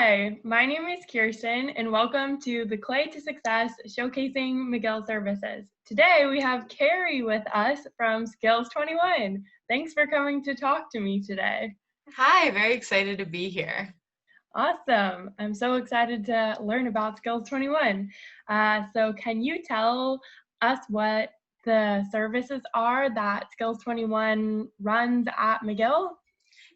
Hi, my name is Kirsten, and welcome to the Clay to Success Showcasing McGill Services. Today we have Carrie with us from Skills21. Thanks for coming to talk to me today. Hi, very excited to be here. Awesome. I'm so excited to learn about Skills21. So can you tell us what the services are that Skills21 runs at McGill?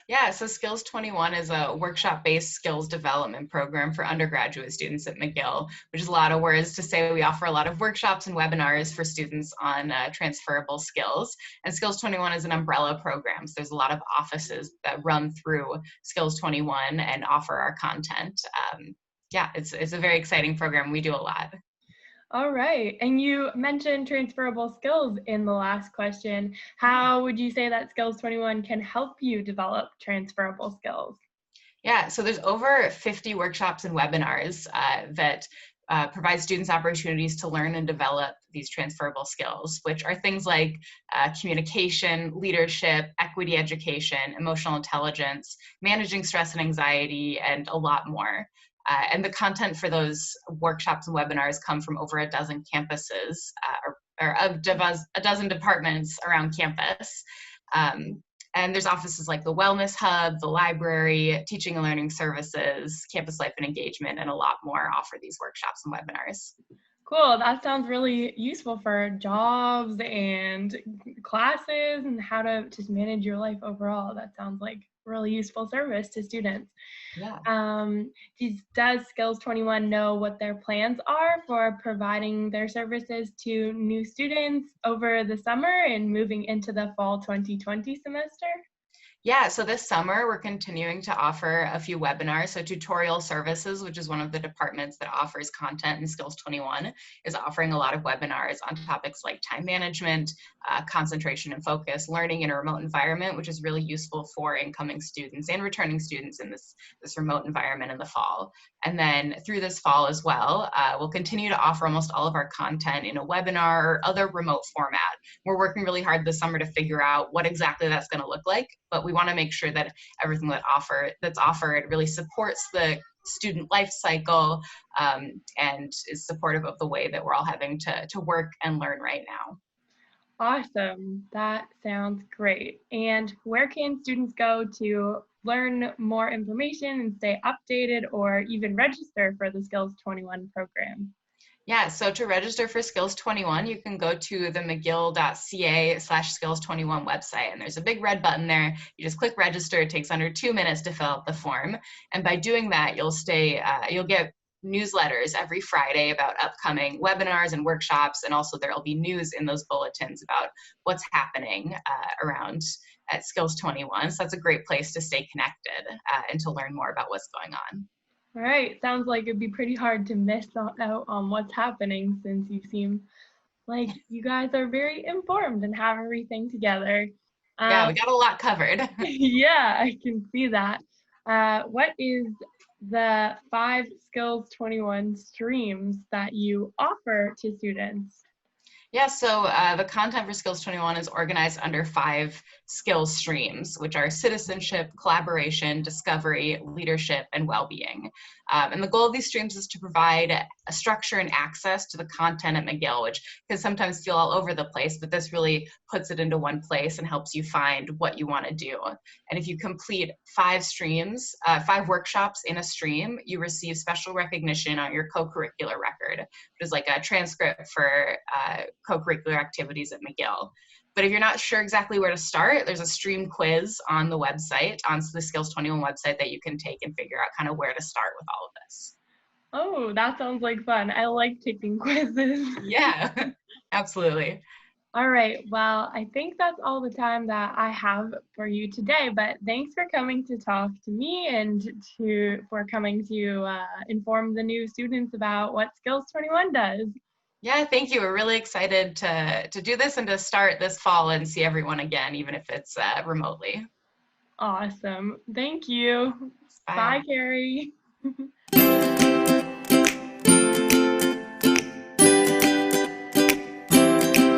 Yeah, so Skills21 is a workshop-based skills development program for undergraduate students at McGill, which is a lot of words to say. We offer a lot of workshops and webinars for students on transferable skills. And Skills21 is an umbrella program, so there's a lot of offices that run through Skills21 and offer our content. Yeah, it's a very exciting program. We do a lot. All right. And you mentioned transferable skills in the last question. How would you say that Skills21 can help you develop transferable skills? Yeah, so there's over 50 workshops and webinars that provide students opportunities to learn and develop these transferable skills, which are things like communication, leadership, equity education, emotional intelligence, managing stress and anxiety, and a lot more. And the content for those workshops and webinars come from over a dozen campuses or a dozen departments around campus. And there's offices like the Wellness Hub, the library, Teaching and Learning Services, Campus Life and Engagement, and a lot more offer these workshops and webinars. Cool. That sounds really useful for jobs and classes and how to just manage your life overall. That sounds like really useful service to students. Yeah. Does Skills21 know what their plans are for providing their services to new students over the summer and moving into the fall 2020 semester? Yeah, so this summer we're continuing to offer a few webinars. So Tutorial Services, which is one of the departments that offers content in Skills21, is offering a lot of webinars on topics like time management, concentration and focus, learning in a remote environment, which is really useful for incoming students and returning students in this remote environment in the fall. And then through this fall as well, we'll continue to offer almost all of our content in a webinar or other remote format. We're working really hard this summer to figure out what exactly that's going to look like, but we want to make sure that everything that's offered really supports the student life cycle and is supportive of the way that we're all having to work and learn right now. Awesome. That sounds great. And where can students go to learn more information and stay updated or even register for the Skills21 program? Yeah, so to register for Skills21, you can go to the mcgill.ca/Skills21 website, and there's a big red button there. You just click register. It takes under 2 minutes to fill out the form. And by doing that, you'll get newsletters every Friday about upcoming webinars and workshops, and also there'll be news in those bulletins about what's happening around at Skills21. So that's a great place to stay connected and to learn more about what's going on. All right, sounds like it'd be pretty hard to miss out on what's happening since you seem like you guys are very informed and have everything together. Yeah, we got a lot covered. Yeah, I can see that. What is the 5 Skills21 streams that you offer to students? Yeah, so the content for Skills21 is organized under 5 skills streams, which are citizenship, collaboration, discovery, leadership, and well-being. And the goal of these streams is to provide a structure and access to the content at McGill, which can sometimes feel all over the place, but this really puts it into one place and helps you find what you want to do. And if you complete 5 workshops in a stream, you receive special recognition on your co-curricular record, which is like a transcript for co-curricular activities at McGill. But if you're not sure exactly where to start, there's a stream quiz on the website, on the Skills21 website, that you can take and figure out kind of where to start with all of this. Oh, that sounds like fun. I like taking quizzes. Yeah, absolutely. All right, well, I think that's all the time that I have for you today, but thanks for coming to talk to me and for coming to inform the new students about what Skills21 does. Yeah, thank you. We're really excited to do this and to start this fall and see everyone again, even if it's remotely. Awesome. Thank you. Bye. Bye, Carrie.